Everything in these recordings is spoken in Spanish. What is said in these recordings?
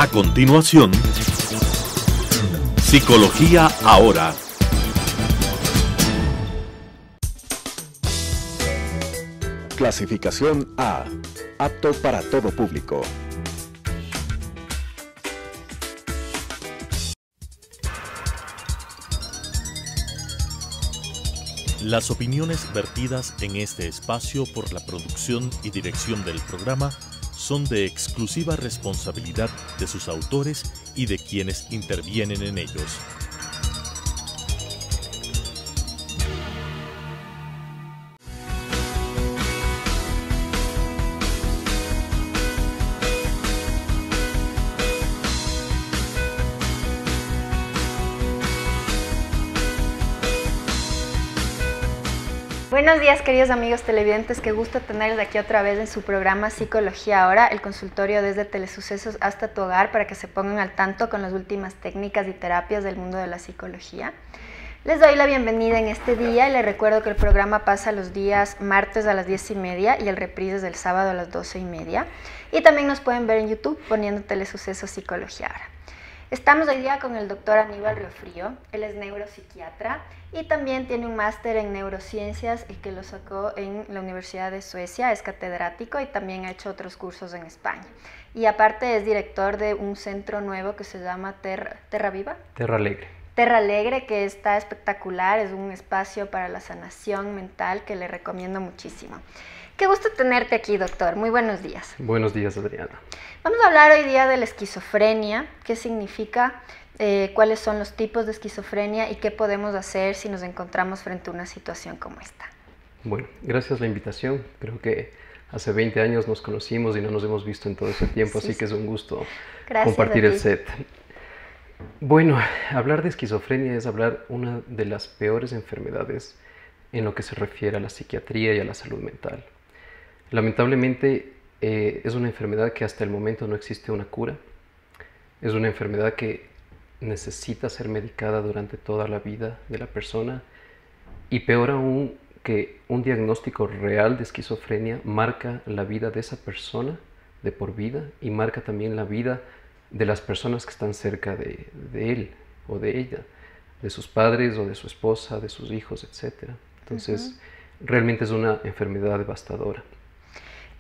A continuación, Psicología Ahora. Clasificación A. Apto para todo público. Las opiniones vertidas en este espacio por la producción y dirección del programa son de exclusiva responsabilidad de sus autores y de quienes intervienen en ellos. Buenos días, queridos amigos televidentes, qué gusto tenerles aquí otra vez en su programa Psicología Ahora, el consultorio desde Telesucesos hasta tu hogar para que se pongan al tanto con las últimas técnicas y terapias del mundo de la psicología. Les doy la bienvenida en este día y les recuerdo que el programa pasa los días martes a las 10:30 y el reprise es el sábado a las 12:30. Y también nos pueden ver en YouTube poniendo Telesucesos Psicología Ahora. Estamos hoy día con el doctor Aníbal Riofrío, él es neuropsiquiatra y también tiene un máster en neurociencias y que lo sacó en la Universidad de Suecia, es catedrático y también ha hecho otros cursos en España. Y aparte es director de un centro nuevo que se llama Terra Viva. Terra Alegre. Terra Alegre, que está espectacular, es un espacio para la sanación mental que le recomiendo muchísimo. Qué gusto tenerte aquí, doctor. Muy buenos días. Buenos días, Adriana. Vamos a hablar hoy día de la esquizofrenia, qué significa, cuáles son los tipos de esquizofrenia y qué podemos hacer si nos encontramos frente a una situación como esta. Bueno, gracias por la invitación. Creo que hace 20 años nos conocimos y no nos hemos visto en todo ese tiempo, así que es un gusto compartir el set. Bueno, hablar de esquizofrenia es hablar una de las peores enfermedades en lo que se refiere a la psiquiatría y a la salud mental. Lamentablemente es una enfermedad que hasta el momento no existe una cura. Es una enfermedad que necesita ser medicada durante toda la vida de la persona y peor aún que un diagnóstico real de esquizofrenia marca la vida de esa persona de por vida y marca también la vida de las personas que están cerca de él o de ella, de sus padres o de su esposa, de sus hijos, etc. Entonces, realmente es una enfermedad devastadora.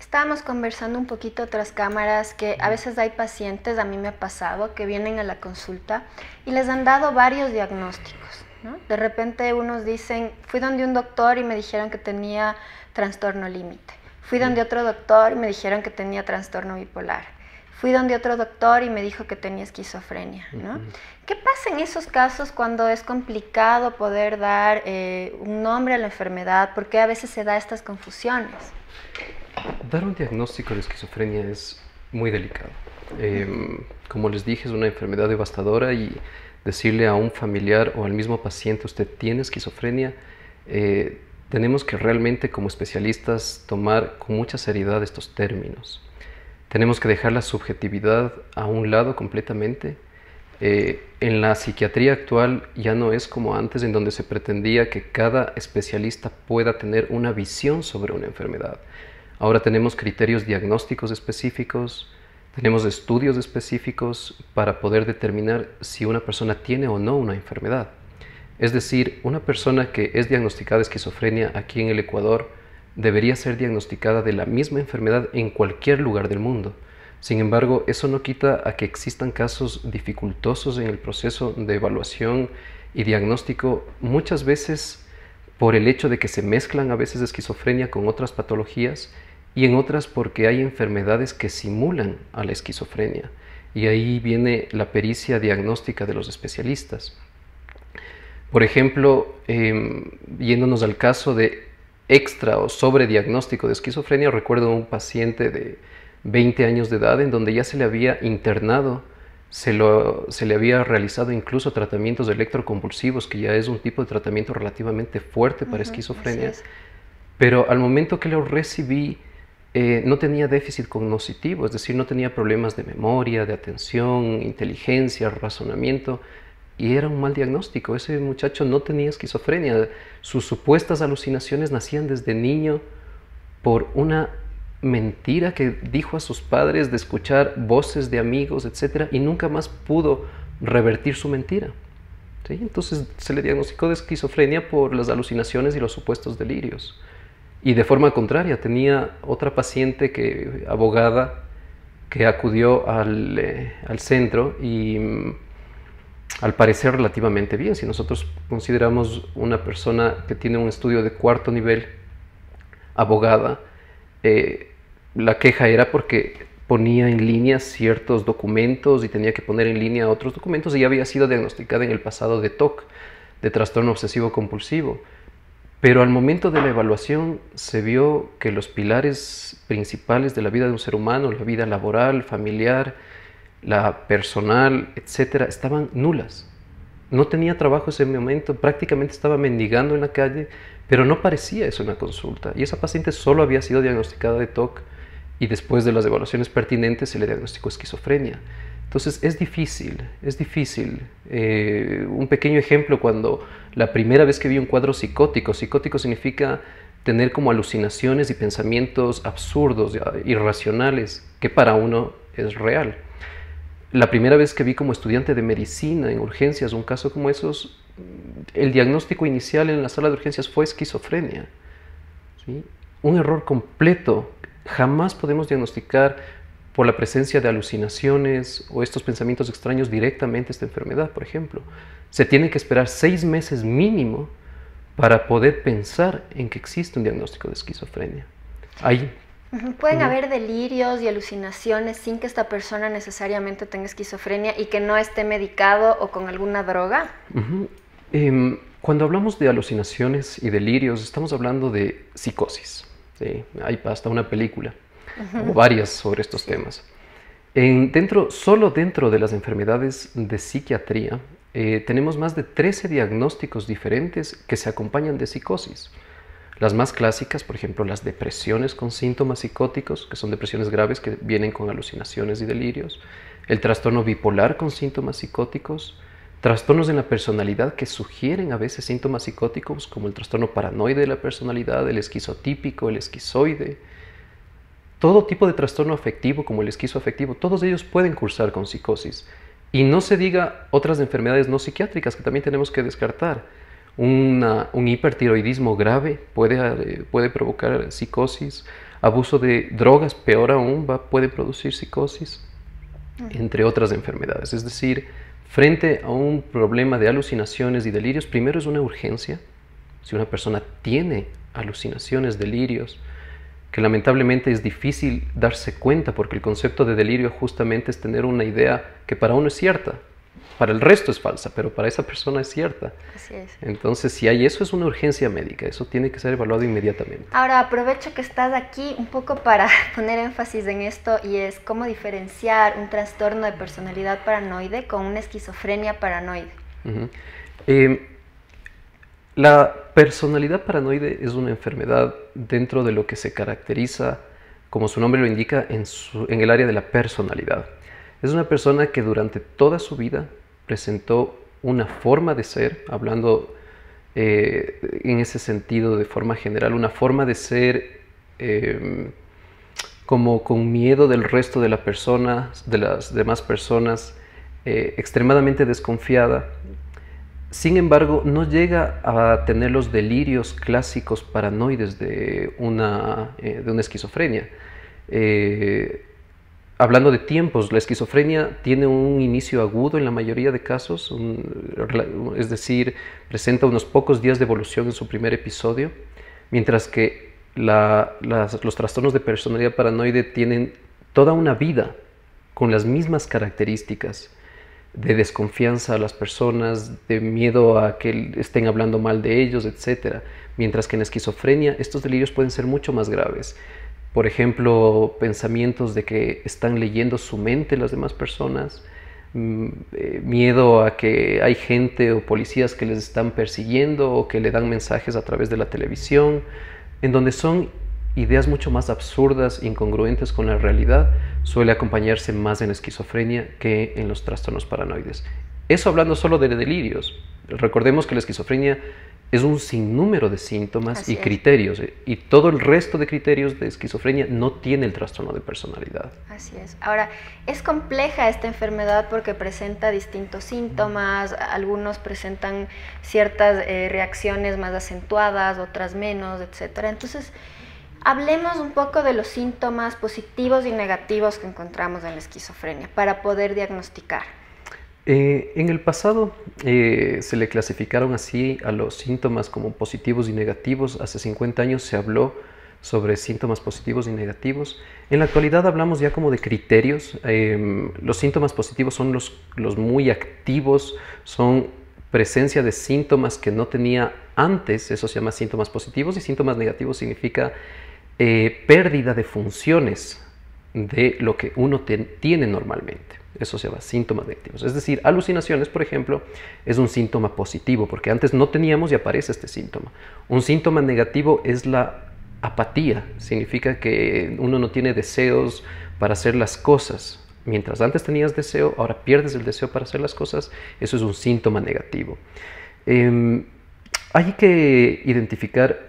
Estábamos conversando un poquito tras cámaras que a veces hay pacientes, a mí me ha pasado, que vienen a la consulta y les han dado varios diagnósticos, ¿no? De repente unos dicen, fui donde un doctor y me dijeron que tenía trastorno límite. Fui donde otro doctor y me dijeron que tenía trastorno bipolar. Fui donde otro doctor y me dijo que tenía esquizofrenia, ¿no? ¿Qué pasa en esos casos cuando es complicado poder dar un nombre a la enfermedad? ¿Por qué a veces se da estas confusiones? Dar un diagnóstico de esquizofrenia es muy delicado. Como les dije, es una enfermedad devastadora y decirle a un familiar o al mismo paciente, usted tiene esquizofrenia, tenemos que realmente como especialistas tomar con mucha seriedad estos términos. Tenemos que dejar la subjetividad a un lado completamente. En la psiquiatría actual ya no es como antes, en donde se pretendía que cada especialista pueda tener una visión sobre una enfermedad. Ahora tenemos criterios diagnósticos específicos, tenemos estudios específicos para poder determinar si una persona tiene o no una enfermedad. Es decir, una persona que es diagnosticada de esquizofrenia aquí en el Ecuador debería ser diagnosticada de la misma enfermedad en cualquier lugar del mundo. Sin embargo, eso no quita a que existan casos dificultosos en el proceso de evaluación y diagnóstico, muchas veces por el hecho de que se mezclan a veces esquizofrenia con otras patologías y en otras porque hay enfermedades que simulan a la esquizofrenia. Y ahí viene la pericia diagnóstica de los especialistas. Por ejemplo, yéndonos al caso de extra o sobrediagnóstico de esquizofrenia, recuerdo un paciente de 20 años de edad en donde ya se le había internado, se le había realizado incluso tratamientos electroconvulsivos, que ya es un tipo de tratamiento relativamente fuerte para esquizofrenia, pero al momento que lo recibí no tenía déficit cognitivo, es decir, no tenía problemas de memoria, de atención, inteligencia, razonamiento, y era un mal diagnóstico. Ese muchacho no tenía esquizofrenia. Sus supuestas alucinaciones nacían desde niño por una mentira que dijo a sus padres, de escuchar voces de amigos, etcétera, y nunca más pudo revertir su mentira. ¿Sí? Entonces se le diagnosticó de esquizofrenia por las alucinaciones y los supuestos delirios. Y de forma contraria, tenía otra paciente abogada, que acudió al centro y al parecer relativamente bien. Si nosotros consideramos una persona que tiene un estudio de 4º nivel, abogada, la queja era porque ponía en línea ciertos documentos y tenía que poner en línea otros documentos, y ya había sido diagnosticada en el pasado de TOC, de trastorno obsesivo compulsivo. Pero al momento de la evaluación se vio que los pilares principales de la vida de un ser humano, la vida laboral, familiar, la personal, etcétera, estaban nulas. No tenía trabajo ese momento, prácticamente estaba mendigando en la calle, pero no parecía eso en la consulta. Y esa paciente solo había sido diagnosticada de TOC, y después de las evaluaciones pertinentes se le diagnosticó esquizofrenia. Entonces es difícil, es difícil. Un pequeño ejemplo: cuando la primera vez que vi un cuadro psicótico significa tener como alucinaciones y pensamientos absurdos, irracionales, que para uno es real. La primera vez que vi como estudiante de medicina en urgencias un caso como esos, el diagnóstico inicial en la sala de urgencias fue esquizofrenia. ¿Sí? Un error completo. Jamás podemos diagnosticar por la presencia de alucinaciones o estos pensamientos extraños directamente esta enfermedad, por ejemplo. Se tiene que esperar 6 meses mínimo para poder pensar en que existe un diagnóstico de esquizofrenia. Ahí. Pueden haber delirios y alucinaciones sin que esta persona necesariamente tenga esquizofrenia y que no esté medicado o con alguna droga. Cuando hablamos de alucinaciones y delirios, estamos hablando de psicosis. ¿Sí? Hay hasta una película o varias sobre estos temas. Solo dentro de las enfermedades de psiquiatría tenemos más de 13 diagnósticos diferentes que se acompañan de psicosis. Las más clásicas, por ejemplo, las depresiones con síntomas psicóticos, que son depresiones graves que vienen con alucinaciones y delirios, el trastorno bipolar con síntomas psicóticos, trastornos en la personalidad que sugieren a veces síntomas psicóticos, como el trastorno paranoide de la personalidad, el esquizotípico, el esquizoide. Todo tipo de trastorno afectivo, como el esquizoafectivo, todos ellos pueden cursar con psicosis. Y no se diga otras enfermedades no psiquiátricas que también tenemos que descartar. Un hipertiroidismo grave puede provocar psicosis. Abuso de drogas, peor aún, puede producir psicosis, entre otras enfermedades. Es decir, frente a un problema de alucinaciones y delirios, primero es una urgencia. Si una persona tiene alucinaciones, delirios, que lamentablemente es difícil darse cuenta, porque el concepto de delirio justamente es tener una idea que para uno es cierta, para el resto es falsa, pero para esa persona es cierta. Así es. Entonces, si hay eso, es una urgencia médica, eso tiene que ser evaluado inmediatamente. Ahora, aprovecho que estás aquí un poco para poner énfasis en esto, y es cómo diferenciar un trastorno de personalidad paranoide con una esquizofrenia paranoide. La personalidad paranoide es una enfermedad dentro de lo que se caracteriza, como su nombre lo indica, en el área de la personalidad. Es una persona que durante toda su vida presentó una forma de ser, hablando en ese sentido de forma general, una forma de ser como con miedo del resto de de las demás personas, extremadamente desconfiada. Sin embargo, no llega a tener los delirios clásicos paranoides de una esquizofrenia. Hablando de tiempos, la esquizofrenia tiene un inicio agudo en la mayoría de casos, es decir, presenta unos pocos días de evolución en su primer episodio, mientras que los trastornos de personalidad paranoide tienen toda una vida con las mismas características de desconfianza a las personas, de miedo a que estén hablando mal de ellos, etc. Mientras que en esquizofrenia estos delirios pueden ser mucho más graves. Por ejemplo, pensamientos de que están leyendo su mente las demás personas, miedo a que hay gente o policías que les están persiguiendo o que le dan mensajes a través de la televisión, en donde son ideas mucho más absurdas, incongruentes con la realidad, suele acompañarse más en esquizofrenia que en los trastornos paranoides. Eso hablando solo de delirios. Recordemos que la esquizofrenia es un sinnúmero de síntomas Así y es. criterios, y todo el resto de criterios de esquizofrenia no tiene el trastorno de personalidad. Así es. Ahora, es compleja esta enfermedad porque presenta distintos síntomas, algunos presentan ciertas reacciones más acentuadas, otras menos, etcétera. Entonces, hablemos un poco de los síntomas positivos y negativos que encontramos en la esquizofrenia para poder diagnosticar. En el pasado se le clasificaron así a los síntomas como positivos y negativos. Hace 50 años se habló sobre síntomas positivos y negativos. En la actualidad hablamos ya como de criterios. Los síntomas positivos son los muy activos, son presencia de síntomas que no tenía antes, eso se llama síntomas positivos, y síntomas negativos significa pérdida de funciones de lo que uno tiene normalmente. Eso se llama síntomas negativos. Es decir, alucinaciones, por ejemplo, es un síntoma positivo, porque antes no teníamos y aparece este síntoma. Un síntoma negativo es la apatía, significa que uno no tiene deseos para hacer las cosas. Mientras antes tenías deseo, ahora pierdes el deseo para hacer las cosas, eso es un síntoma negativo. Hay que identificar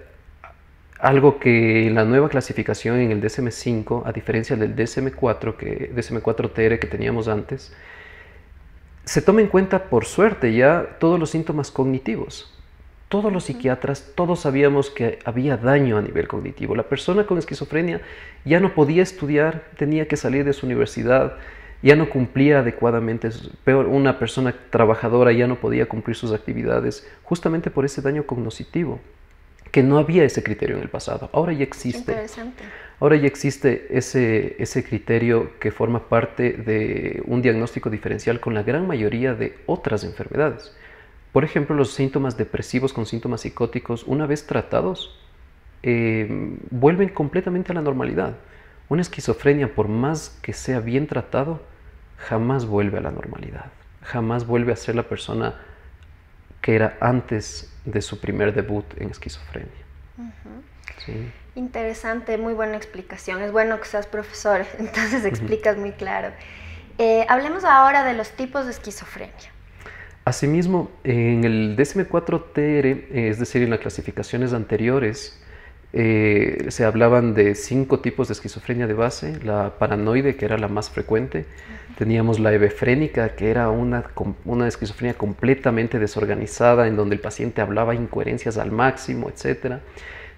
algo que en la nueva clasificación en el DSM-5, a diferencia del DSM-4TR que teníamos antes, se toma en cuenta, por suerte, ya todos los síntomas cognitivos. Todos los psiquiatras, todos sabíamos que había daño a nivel cognitivo. La persona con esquizofrenia ya no podía estudiar, tenía que salir de su universidad, ya no cumplía adecuadamente, peor, una persona trabajadora ya no podía cumplir sus actividades, justamente por ese daño cognitivo, que no había ese criterio en el pasado. Ahora ya existe. Interesante. Ahora ya existe ese criterio que forma parte de un diagnóstico diferencial con la gran mayoría de otras enfermedades. Por ejemplo, los síntomas depresivos con síntomas psicóticos, una vez tratados, vuelven completamente a la normalidad. Una esquizofrenia, por más que sea bien tratado, jamás vuelve a la normalidad. Jamás vuelve a ser la persona que era antes de su primer debut en esquizofrenia. Sí. Interesante, muy buena explicación. Es bueno que seas profesor, entonces explicas muy claro. Hablemos ahora de los tipos de esquizofrenia. Asimismo, en el DSM-4TR, es decir, en las clasificaciones anteriores, se hablaban de 5 tipos de esquizofrenia de base: la paranoide, que era la más frecuente, teníamos la hebefrénica, que era una esquizofrenia completamente desorganizada, en donde el paciente hablaba incoherencias al máximo, etc.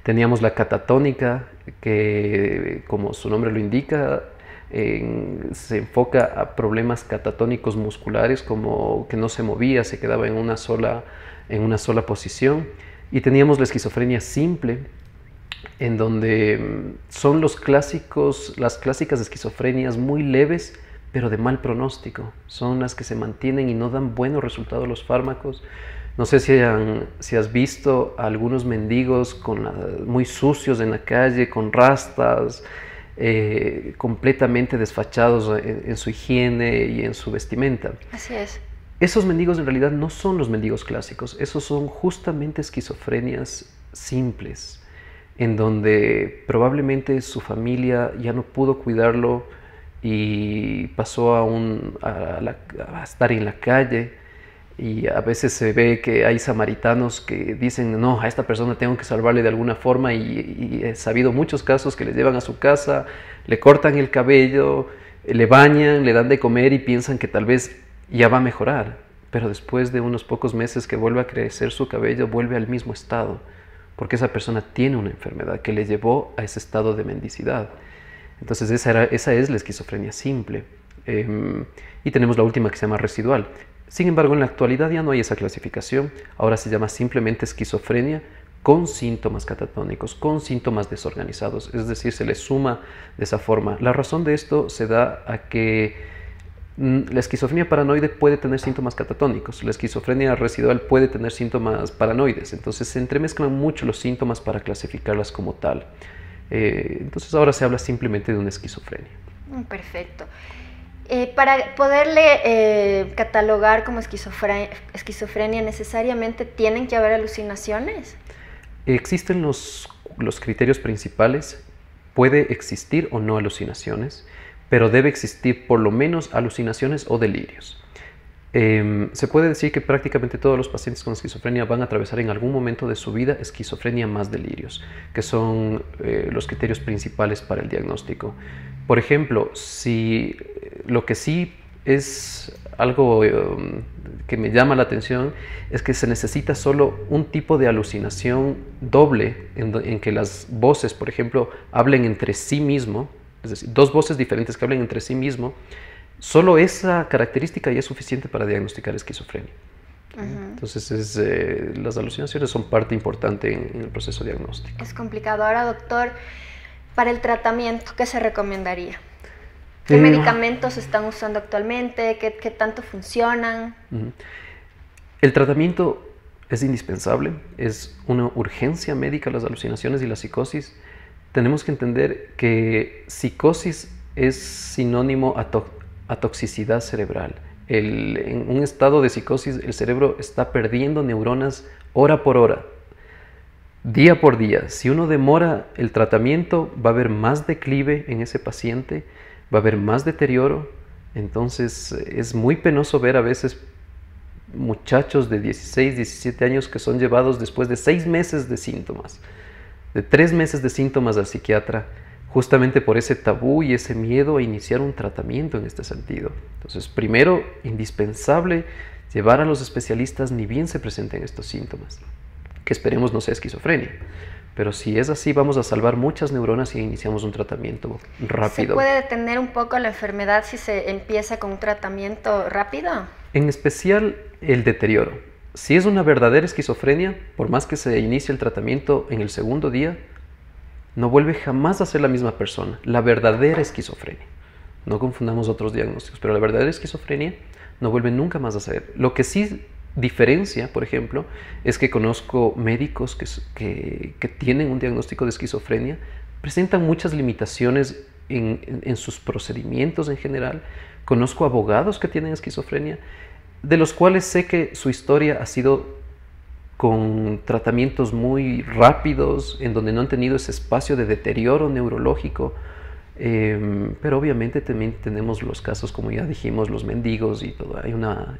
Teníamos la catatónica, que, como su nombre lo indica, se enfoca a problemas catatónicos musculares, como que no se movía, se quedaba en una sola posición. Y teníamos la esquizofrenia simple, en donde son las clásicas esquizofrenias muy leves, pero de mal pronóstico. Son las que se mantienen y no dan buenos resultados los fármacos. No sé si has visto a algunos mendigos muy sucios en la calle, con rastas, completamente desfachados en su higiene y en su vestimenta. Así es. Esos mendigos en realidad no son los mendigos clásicos, esos son justamente esquizofrenias simples, en donde probablemente su familia ya no pudo cuidarlo y pasó a estar en la calle. Y a veces se ve que hay samaritanos que dicen: no, a esta persona tengo que salvarle de alguna forma, y he sabido muchos casos que les llevan a su casa, le cortan el cabello, le bañan, le dan de comer y piensan que tal vez ya va a mejorar, pero después de unos pocos meses que vuelve a crecer su cabello, vuelve al mismo estado, porque esa persona tiene una enfermedad que le llevó a ese estado de mendicidad. Entonces esa es la esquizofrenia simple. Y tenemos la última, que se llama residual. Sin embargo, en la actualidad ya no hay esa clasificación. Ahora se llama simplemente esquizofrenia con síntomas catatónicos, con síntomas desorganizados, es decir, se le suma de esa forma. La razón de esto se da a que la esquizofrenia paranoide puede tener síntomas catatónicos, la esquizofrenia residual puede tener síntomas paranoides, entonces se entremezclan mucho los síntomas para clasificarlas como tal. Entonces ahora se habla simplemente de una esquizofrenia. Perfecto. Para poderle catalogar como esquizofrenia, ¿necesariamente tienen que haber alucinaciones? Existen los criterios principales. Puede existir o no alucinaciones, pero debe existir por lo menos alucinaciones o delirios. Se puede decir que prácticamente todos los pacientes con esquizofrenia van a atravesar en algún momento de su vida esquizofrenia más delirios, que son los criterios principales para el diagnóstico. Por ejemplo, si lo que sí es algo que me llama la atención es que se necesita solo un tipo de alucinación doble en que las voces, por ejemplo, hablen entre sí mismo, es decir, dos voces diferentes que hablen entre sí mismo. Solo esa característica ya es suficiente para diagnosticar esquizofrenia. Entonces, las alucinaciones son parte importante en el proceso diagnóstico. Es complicado. Ahora, doctor, para el tratamiento, ¿qué se recomendaría? ¿Qué medicamentos se están usando actualmente? ¿Qué tanto funcionan? El tratamiento es indispensable, es una urgencia médica las alucinaciones y la psicosis. Tenemos que entender que psicosis es sinónimo a toxicidad cerebral. En un estado de psicosis, el cerebro está perdiendo neuronas hora por hora, día por día. Si uno demora el tratamiento, va a haber más declive en ese paciente, va a haber más deterioro. Entonces, es muy penoso ver a veces muchachos de 16, 17 años que son llevados después de 6 meses de síntomas, de 3 meses de síntomas al psiquiatra, justamente por ese tabú y ese miedo a iniciar un tratamiento en este sentido. Entonces, primero, indispensable llevar a los especialistas ni bien se presenten estos síntomas, que esperemos no sea esquizofrenia. Pero si es así, vamos a salvar muchas neuronas y iniciamos un tratamiento rápido. ¿Se puede detener un poco la enfermedad si se empieza con un tratamiento rápido? En especial el deterioro. Si es una verdadera esquizofrenia, por más que se inicie el tratamiento en el segundo día, no vuelve jamás a ser la misma persona. La verdadera esquizofrenia. No confundamos otros diagnósticos, pero la verdadera esquizofrenia no vuelve nunca más a ser. Lo que sí diferencia, por ejemplo, es que conozco médicos que tienen un diagnóstico de esquizofrenia, presentan muchas limitaciones en sus procedimientos en general. Conozco abogados que tienen esquizofrenia, de los cuales sé que su historia ha sido con tratamientos muy rápidos, en donde no han tenido ese espacio de deterioro neurológico, pero obviamente también tenemos los casos, como ya dijimos, los mendigos y todo.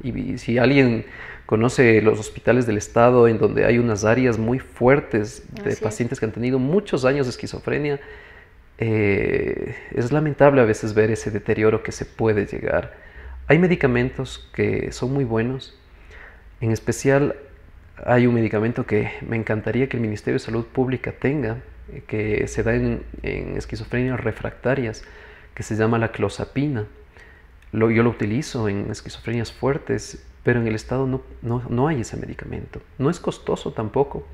Y si alguien conoce los hospitales del estado, en donde hay unas áreas muy fuertes de pacientes que han tenido muchos años de esquizofrenia, es lamentable a veces ver ese deterioro que se puede llegar. Hay medicamentos que son muy buenos, en especial hay un medicamento que me encantaría que el Ministerio de Salud Pública tenga, que se da en esquizofrenias refractarias, que se llama la clozapina. Yo lo utilizo en esquizofrenias fuertes, pero en el estado no hay ese medicamento. No es costoso tampoco.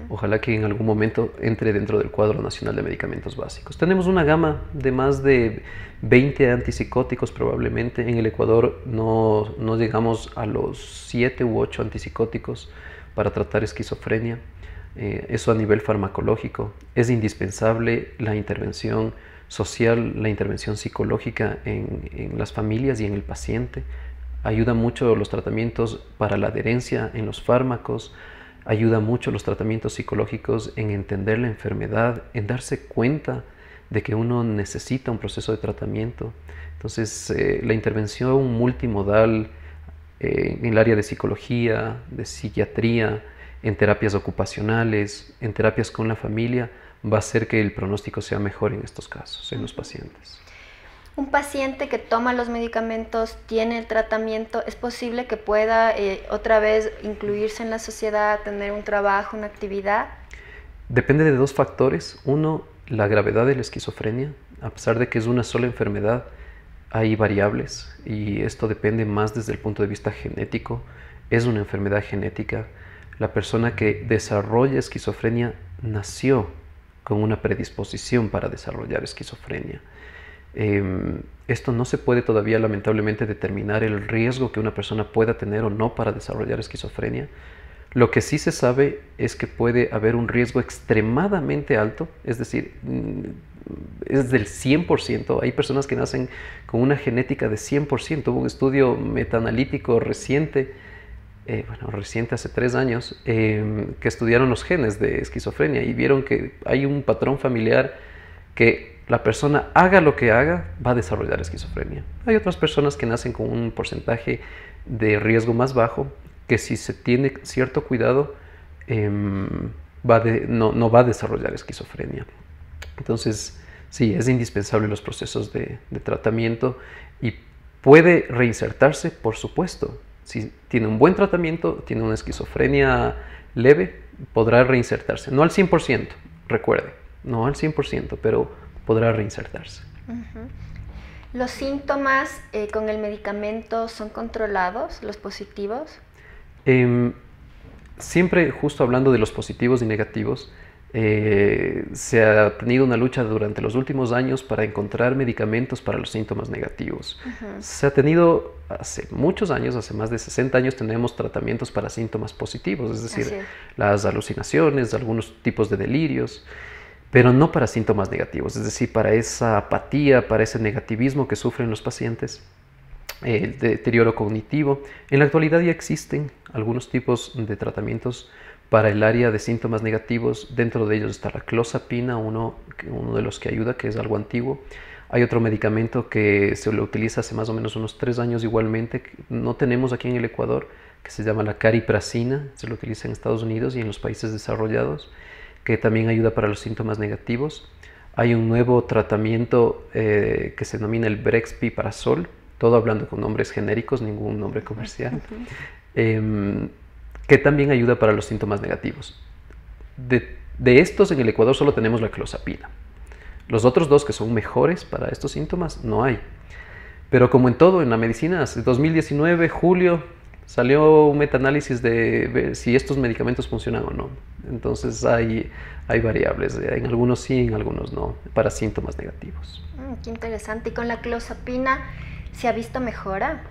Ojalá que en algún momento entre dentro del cuadro nacional de medicamentos básicos. Tenemos una gama de más de 20 antipsicóticos probablemente. En el Ecuador no llegamos a los 7 u 8 antipsicóticos para tratar esquizofrenia. Eso a nivel farmacológico. Es indispensable la intervención social, la intervención psicológica en las familias y en el paciente. Ayuda mucho los tratamientos para la adherencia en los fármacos. Ayuda mucho los tratamientos psicológicos en entender la enfermedad, en darse cuenta de que uno necesita un proceso de tratamiento. Entonces, la intervención multimodal en el área de psicología, de psiquiatría, en terapias ocupacionales, en terapias con la familia, va a hacer que el pronóstico sea mejor en estos casos, en los pacientes. Un paciente que toma los medicamentos, tiene el tratamiento, ¿es posible que pueda otra vez incluirse en la sociedad, tener un trabajo, una actividad? Depende de dos factores. Uno, la gravedad de la esquizofrenia. A pesar de que es una sola enfermedad, hay variables y esto depende más desde el punto de vista genético. Es una enfermedad genética. La persona que desarrolla esquizofrenia nació con una predisposición para desarrollar esquizofrenia. Esto no se puede todavía lamentablemente determinar el riesgo que una persona pueda tener o no para desarrollar esquizofrenia. Lo que sí se sabe es que puede haber un riesgo extremadamente alto, es decir, es del 100%. Hay personas que nacen con una genética de 100%. Hubo un estudio metaanalítico reciente, reciente hace 3 años, que estudiaron los genes de esquizofrenia y vieron que hay un patrón familiar que la persona haga lo que haga, va a desarrollar esquizofrenia. Hay otras personas que nacen con un porcentaje de riesgo más bajo, que si se tiene cierto cuidado, no va a desarrollar esquizofrenia. Entonces, sí, es indispensable los procesos de tratamiento y puede reinsertarse, por supuesto. Si tiene un buen tratamiento, tiene una esquizofrenia leve, podrá reinsertarse. No al 100%, recuerde, no al 100%, pero podrá reinsertarse. ¿Los síntomas con el medicamento son controlados, los positivos? Siempre, justo hablando de los positivos y negativos, se ha tenido una lucha durante los últimos años para encontrar medicamentos para los síntomas negativos. Se ha tenido hace muchos años, hace más de 60 años, tenemos tratamientos para síntomas positivos, es decir, las alucinaciones, algunos tipos de delirios, pero no para síntomas negativos, es decir, para esa apatía, para ese negativismo que sufren los pacientes, el deterioro cognitivo. En la actualidad ya existen algunos tipos de tratamientos para el área de síntomas negativos. Dentro de ellos está la clozapina, uno de los que ayuda, que es algo antiguo. Hay otro medicamento que se lo utiliza hace más o menos unos 3 años igualmente, que no tenemos aquí en el Ecuador, que se llama la cariprazina, se lo utiliza en Estados Unidos y en los países desarrollados, que también ayuda para los síntomas negativos. Hay un nuevo tratamiento que se denomina el brexpiprazol, todo hablando con nombres genéricos, ningún nombre comercial, que también ayuda para los síntomas negativos. De estos en el Ecuador solo tenemos la clozapina. Los otros dos que son mejores para estos síntomas no hay. Pero como en todo, en la medicina, en 2019, julio, salió un metaanálisis de ver si estos medicamentos funcionan o no. Entonces hay variables, en algunos sí, en algunos no, para síntomas negativos. Qué interesante. ¿Y con la clozapina se ha visto mejora?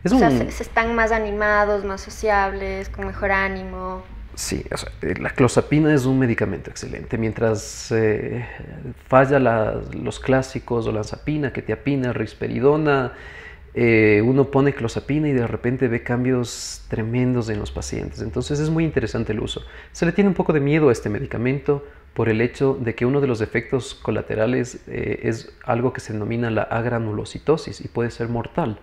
Se están más animados, más sociables, con mejor ánimo. Sí, o sea, la clozapina es un medicamento excelente. Mientras falla los clásicos, olanzapina, quetiapina, risperidona, uno pone clozapina y de repente ve cambios tremendos en los pacientes. Entonces es muy interesante el uso. Se le tiene un poco de miedo a este medicamento por el hecho de que uno de los efectos colaterales es algo que se denomina la agranulocitosis y puede ser mortal.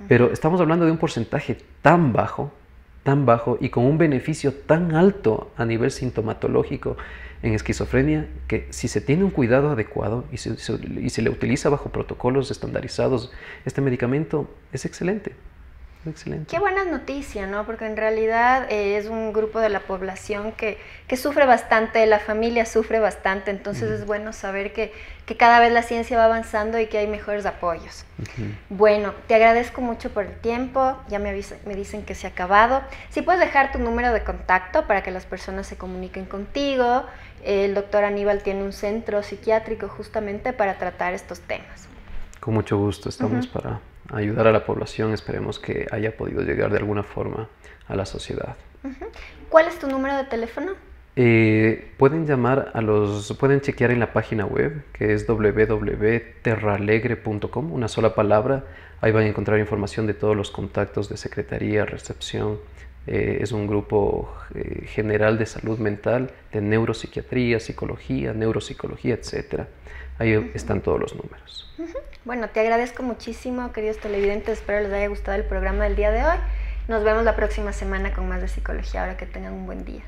Pero estamos hablando de un porcentaje tan bajo y con un beneficio tan alto a nivel sintomatológico en esquizofrenia, que si se tiene un cuidado adecuado y se le utiliza bajo protocolos estandarizados, este medicamento es excelente. Excelente. Qué buena noticia, ¿no? Porque en realidad es un grupo de la población que sufre bastante, la familia sufre bastante, entonces es bueno saber que cada vez la ciencia va avanzando y que hay mejores apoyos. Bueno, te agradezco mucho por el tiempo, ya me dicen que se ha acabado. Si puedes dejar tu número de contacto para que las personas se comuniquen contigo. El doctor Aníbal tiene un centro psiquiátrico justamente para tratar estos temas. Con mucho gusto, estamos para ayudar a la población, esperemos que haya podido llegar de alguna forma a la sociedad. ¿Cuál es tu número de teléfono? Pueden chequear en la página web, que es www.terralegre.com, una sola palabra. Ahí van a encontrar información de todos los contactos de secretaría, recepción. Es un grupo general de salud mental, de neuropsiquiatría, psicología, neuropsicología, etc. Ahí están todos los números. Bueno, te agradezco muchísimo, queridos televidentes. Espero les haya gustado el programa del día de hoy. Nos vemos la próxima semana con más de Psicología Ahora. Que tengan un buen día.